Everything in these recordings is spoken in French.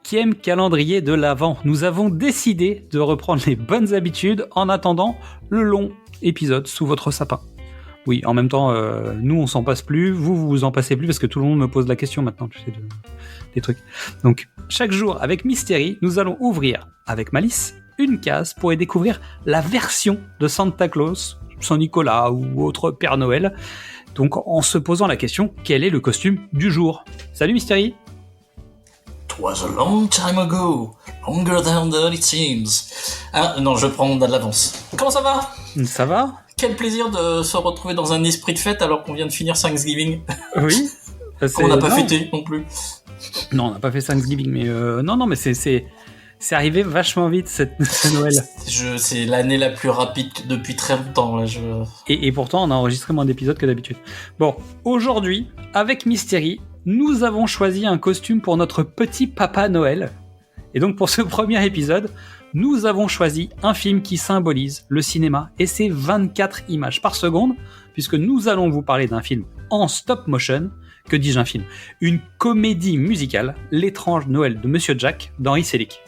5e calendrier de l'Avent. Nous avons décidé de reprendre les bonnes habitudes en attendant le long épisode sous votre sapin. Oui, en même temps, nous on s'en passe plus, vous en passez plus parce que tout le monde me pose la question maintenant, tu sais, des trucs. Donc, chaque jour avec Mystery, nous allons ouvrir avec Malice une case pour y découvrir la version de Santa Claus, Saint-Nicolas ou autre Père Noël. Donc, en se posant la question, quel est le costume du jour ? Salut Mystery ! 'Twas a long time ago, longer than it seems. Ah non, je prends de l'avance. Comment ça va ? Ça va ? Quel plaisir de se retrouver dans un esprit de fête alors qu'on vient de finir Thanksgiving. Oui. On n'a pas fêté non plus. Non, on n'a pas fait Thanksgiving, mais non, mais c'est arrivé vachement vite ce Noël. C'est l'année la plus rapide depuis très longtemps. Là, Et pourtant, on a enregistré moins d'épisodes que d'habitude. Bon, aujourd'hui, avec Mystery, nous avons choisi un costume pour notre petit papa Noël. Et donc, pour ce premier épisode, nous avons choisi un film qui symbolise le cinéma et ses 24 images par seconde, puisque nous allons vous parler d'un film en stop motion. Que dis-je, un film ? Une comédie musicale, L'étrange Noël de Monsieur Jack, d'Henry Selick.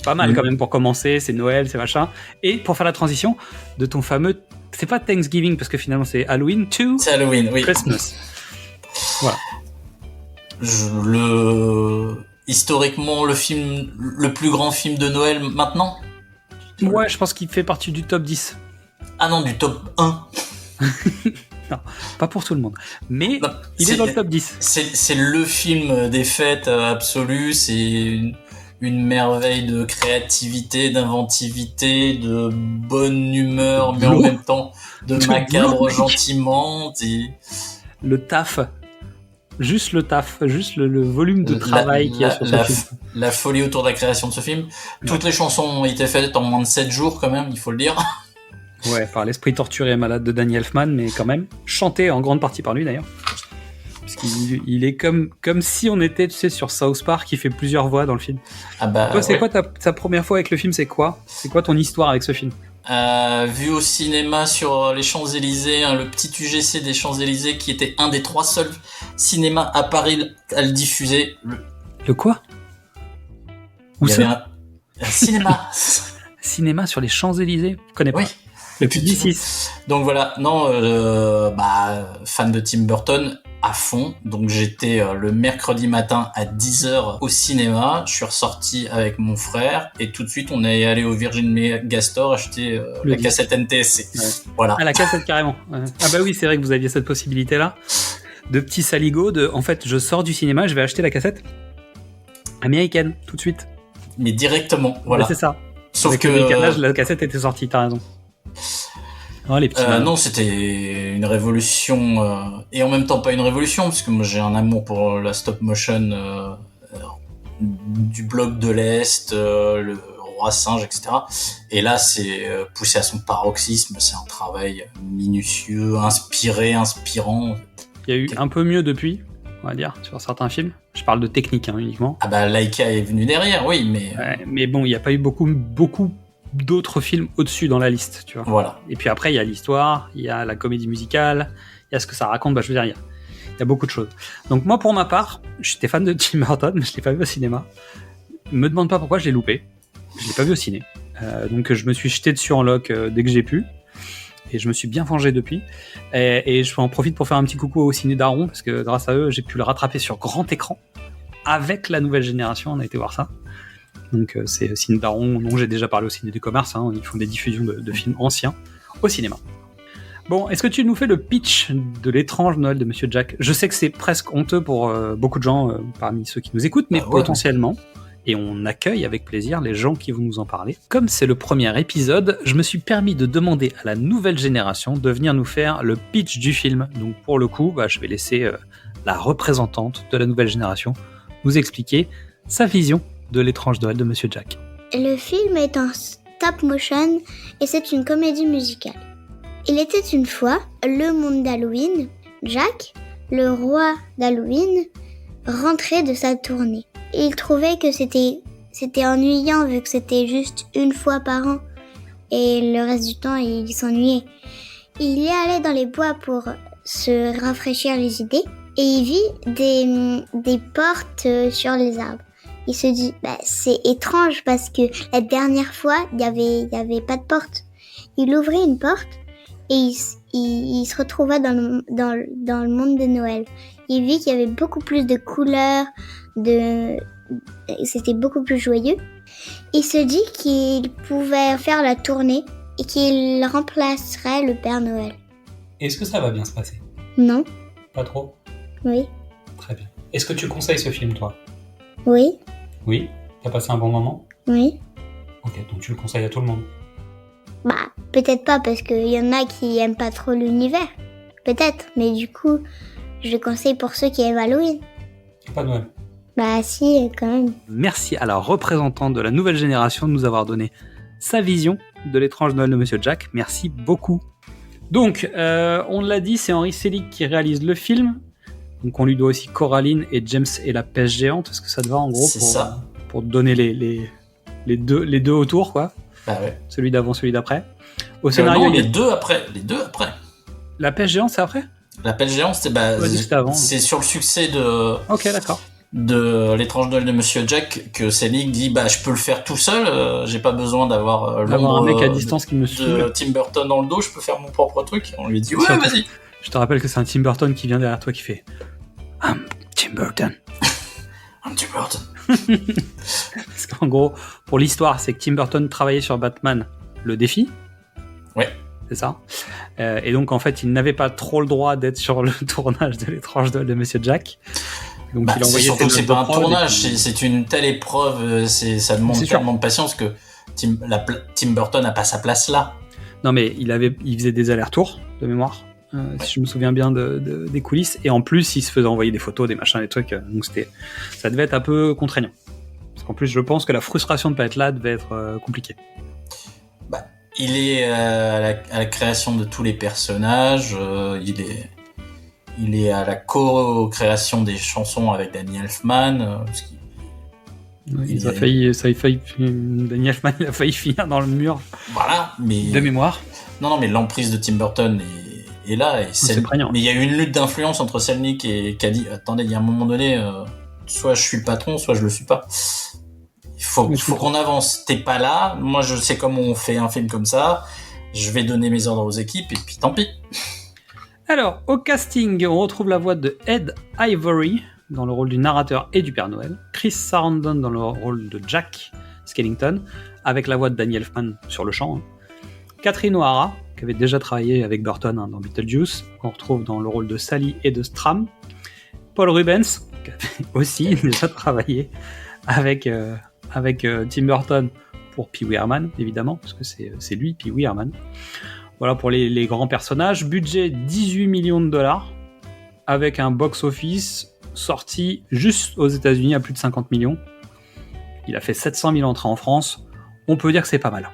Pas mal quand même pour commencer, c'est Noël, c'est machin. Et pour faire la transition de ton fameux... C'est pas Thanksgiving, parce que finalement c'est Halloween to c'est Halloween, oui. Christmas. Voilà. Historiquement, le plus grand film de Noël maintenant ? Ouais, je pense qu'il fait partie du top 10. Ah non, du top 1. Non, pas pour tout le monde. Mais non, il est dans le top 10. C'est le film des fêtes absolu, c'est une merveille de créativité, d'inventivité, de bonne humeur, mais en même temps de macabre gentiment. Le taf. Juste le taf, juste le volume de travail qu'il y a sur ce film. La folie autour de la création de ce film. Toutes les chansons ont été faites en moins de 7 jours quand même, il faut le dire. Ouais, par l'esprit torturé et malade de Danny Elfman, mais quand même, chanté en grande partie par lui d'ailleurs. Parce qu'il est comme si on était, tu sais, sur South Park, qui fait plusieurs voix dans le film. Ah bah, toi, c'est quoi ta première fois avec le film, c'est quoi ? C'est quoi ton histoire avec ce film ? Vu au cinéma sur les Champs-Élysées, le petit UGC des Champs-Élysées, qui était un des 3 seuls cinémas à Paris à le diffuser. Le quoi ? Où ça ? Un cinéma. Cinéma sur les Champs-Élysées ? Je connais pas. Oui. Le Publicis. Donc voilà, non, fan de Tim Burton à fond. Donc j'étais le mercredi matin à 10h au cinéma. Je suis ressorti avec mon frère et tout de suite on est allé au Virgin Megastore acheter la cassette NTSC. Ouais. Voilà. Ah, la cassette carrément. Ouais. Ah bah oui, c'est vrai que vous aviez cette possibilité-là. De petit saligo, en fait, je sors du cinéma, je vais acheter la cassette américaine tout de suite. Mais directement, voilà. Bah, c'est ça. Sauf avec que le décalage, la cassette était sortie, t'as raison. Oh, les petits non, c'était une révolution et en même temps pas une révolution parce que moi j'ai un amour pour la stop motion du bloc de l'Est, le Roi Singe, etc. Et là c'est poussé à son paroxysme, c'est un travail minutieux, inspirant. Il y a eu un peu mieux depuis, on va dire, sur certains films. Je parle de technique uniquement. Ah bah Laika est venu derrière, oui, mais... Ouais, mais bon, il n'y a pas eu beaucoup d'autres films au-dessus dans la liste, tu vois. Voilà. Et puis après, il y a l'histoire, il y a la comédie musicale, il y a ce que ça raconte, je veux dire, il y a beaucoup de choses. Donc moi, pour ma part, j'étais fan de Tim Burton, mais je l'ai pas vu au cinéma. Me demande pas pourquoi je l'ai loupé. Je l'ai pas vu au ciné. Donc je me suis jeté dessus en loc dès que j'ai pu. Et je me suis bien vengé depuis. Et je en profite pour faire un petit coucou au ciné Daron, parce que grâce à eux, j'ai pu le rattraper sur grand écran. Avec la nouvelle génération, on a été voir ça. Donc c'est Ciné Daron, dont j'ai déjà parlé au Ciné du Commerce, ils font des diffusions de films anciens au cinéma. Bon, est-ce que tu nous fais le pitch de l'étrange Noël de Monsieur Jack ? Je sais que c'est presque honteux pour beaucoup de gens parmi ceux qui nous écoutent, mais potentiellement, et on accueille avec plaisir les gens qui vont nous en parler. Comme c'est le premier épisode, je me suis permis de demander à la nouvelle génération de venir nous faire le pitch du film. Donc pour le coup, je vais laisser la représentante de la nouvelle génération nous expliquer sa vision de l'étrange Noël de Monsieur Jack. Le film est en stop motion et c'est une comédie musicale. Il était une fois le monde d'Halloween. Jack, le roi d'Halloween, rentrait de sa tournée. Il trouvait que c'était ennuyant vu que c'était juste une fois par an et le reste du temps il s'ennuyait. Il est allé dans les bois pour se rafraîchir les idées et il vit des portes sur les arbres. il se dit, c'est étrange parce que la dernière fois, il y avait pas de porte. Il ouvrit une porte et il se retrouva dans le monde de Noël. Il vit qu'il y avait beaucoup plus de couleurs, c'était beaucoup plus joyeux. Il se dit qu'il pouvait faire la tournée et qu'il remplacerait le Père Noël. Est-ce que ça va bien se passer? Non? Pas trop? Oui. Très bien. Est-ce que tu conseilles ce film, toi? Oui. Oui? T'as passé un bon moment? Oui. Ok, donc tu le conseilles à tout le monde? Peut-être pas parce qu'il y en a qui aiment pas trop l'univers. Peut-être, mais du coup, je le conseille pour ceux qui aiment Halloween. Pas Noël? Si, quand même. Merci à la représentante de la nouvelle génération de nous avoir donné sa vision de l'étrange Noël de Monsieur Jack. Merci beaucoup. Donc, on l'a dit, c'est Henry Selick qui réalise le film. Donc, on lui doit aussi Coraline et James et la pêche géante. Est-ce que ça te va en gros pour donner les deux autour, quoi? Ouais. Celui d'avant, celui d'après. Au scénario, non, les deux après. La pêche géante, c'est après? La pêche géante, c'était avant. C'est sur le succès de. Ok, d'accord. De l'étrange Noël de Monsieur Jack que Selig dit je peux le faire tout seul, j'ai pas besoin d'avoir un mec à distance qui me suit de Tim Burton dans le dos, je peux faire mon propre truc. On lui dit ouais, vas-y. Je te rappelle que c'est un Tim Burton qui vient derrière toi qui fait I'm Tim Burton. I'm Tim Burton. Parce qu'en gros, pour l'histoire, c'est que Tim Burton travaillait sur Batman le défi. Ouais. C'est ça. Et donc en fait, il n'avait pas trop le droit d'être sur le tournage de l'étrange Noël de Monsieur Jack. Donc, c'est surtout que c'est pas un tournage, c'est une telle épreuve, ça demande tellement de patience que Tim Burton n'a pas sa place là. Non mais il faisait des allers-retours de mémoire, si je me souviens bien des coulisses, et en plus il se faisait envoyer des photos, des machins, des trucs, donc ça devait être un peu contraignant. Parce qu'en plus je pense que la frustration de pas être là devait être compliquée. Il est à la création de tous les personnages, il est à la co-création des chansons avec Danny Elfman. Danny Elfman, il a failli finir dans le mur. Voilà, mais de mémoire. Non, mais l'emprise de Tim Burton est là. C'est prégnant. Mais il y a eu une lutte d'influence entre Selnick et qui a dit attendez, il y a un moment donné, soit je suis le patron, soit je le suis pas. Il faut qu'on avance. T'es pas là. Moi, je sais comment on fait un film comme ça. Je vais donner mes ordres aux équipes et puis tant pis. Alors, au casting, on retrouve la voix de Ed Ivory dans le rôle du narrateur et du Père Noël, Chris Sarandon dans le rôle de Jack Skellington, avec la voix de Danny Elfman sur le chant, Catherine O'Hara, qui avait déjà travaillé avec Burton dans Beetlejuice, qu'on retrouve dans le rôle de Sally et de Stram, Paul Rubens, qui avait aussi déjà travaillé avec Tim Burton pour Pee Wee Herman, évidemment, parce que c'est lui, Pee Wee Herman. Voilà pour les grands personnages. Budget 18 millions de dollars, avec un box-office sorti juste aux États-Unis à plus de 50 millions. Il a fait 700 000 entrées en France. On peut dire que c'est pas mal.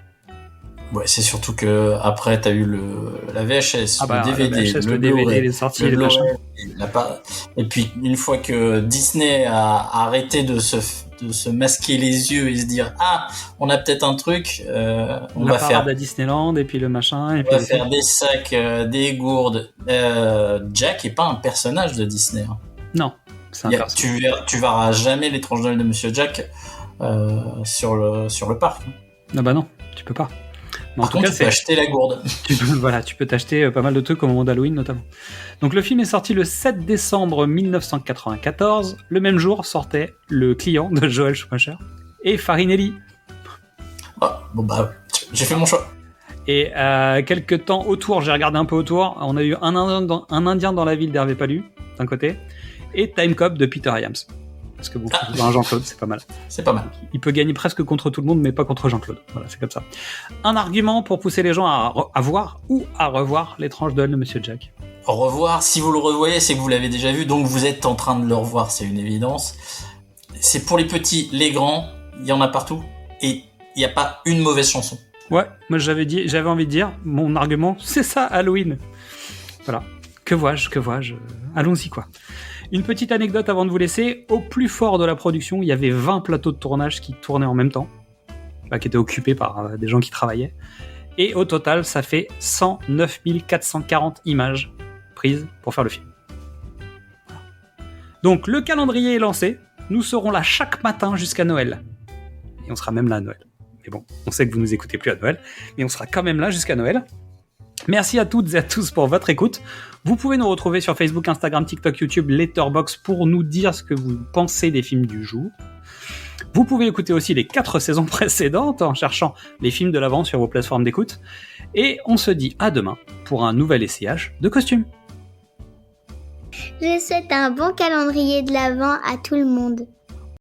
Ouais, c'est surtout que après t'as eu la VHS, le DVD, le DVD, les sorties, les machins. Et puis une fois que Disney a arrêté de se masquer les yeux et se dire on a peut-être un truc, on va faire à Disneyland et puis le machin. On va faire des sacs, des gourdes. Jack est pas un personnage de Disney. Hein. Non, c'est un personnage. Tu verras jamais l'étrange Noël de Monsieur Jack sur le parc. Ah bah non, tu peux pas. Mais Par contre, tu peux acheter la gourde. Tu peux t'acheter pas mal de trucs au moment d'Halloween notamment. Donc le film est sorti le 7 décembre 1994. Le même jour sortait Le Client de Joel Schumacher et Farinelli. J'ai fait mon choix. Et quelques temps autour, j'ai regardé un peu autour, on a eu un Indien dans la ville d'Hervé Palu, d'un côté, et Time Cop de Peter Hyams. Parce que un Jean-Claude, c'est pas mal. C'est pas mal. Il peut gagner presque contre tout le monde, mais pas contre Jean-Claude. Voilà, c'est comme ça. Un argument pour pousser les gens à voir ou à revoir l'étrange Noël de Monsieur Jack. Au revoir, si vous le revoyez, c'est que vous l'avez déjà vu, donc vous êtes en train de le revoir, c'est une évidence. C'est pour les petits, les grands, il y en a partout, et il n'y a pas une mauvaise chanson. Ouais, moi j'avais envie de dire, mon argument, c'est ça, Halloween. Voilà. Que vois-je Allons-y, quoi. Une petite anecdote avant de vous laisser. Au plus fort de la production, il y avait 20 plateaux de tournage qui tournaient en même temps, qui étaient occupés par des gens qui travaillaient. Et au total, ça fait 109 440 images prises pour faire le film. Voilà. Donc le calendrier est lancé. Nous serons là chaque matin jusqu'à Noël. Et on sera même là à Noël. Mais bon, on sait que vous nous écoutez plus à Noël, mais on sera quand même là jusqu'à Noël. Merci à toutes et à tous pour votre écoute. Vous pouvez nous retrouver sur Facebook, Instagram, TikTok, YouTube, Letterboxd pour nous dire ce que vous pensez des films du jour. Vous pouvez écouter aussi les 4 saisons précédentes en cherchant les films de l'avant sur vos plateformes d'écoute. Et on se dit à demain pour un nouvel essayage de costumes. Je souhaite un bon calendrier de l'Avent à tout le monde.